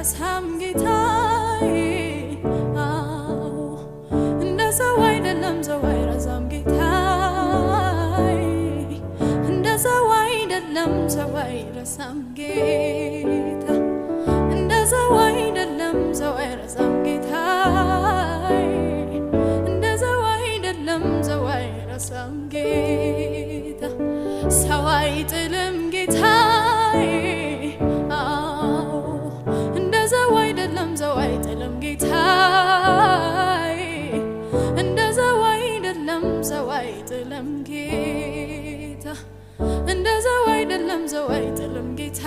አይረሳም ጌታዬ እንደ ሰው አይደለም ሰው አይረሳም ጌታዬ እንደ ሰው አይደለም ሰው አይረሳም ጌታ እንደ ሰው አይደለም ሰው አይረሳም ጌታዬ እንደ ሰው አይደለም ሰው አይረሳም ጌታ ሰው አይጥልም ጌታዬ እንደ ሰው አይደለም ሰው አይጥልም ጌታዬ እንደ ሰው አይደለም ሰው አይጥልም ጌታ እንደ ሰው አይደለም ሰው አይጥልም ጌታ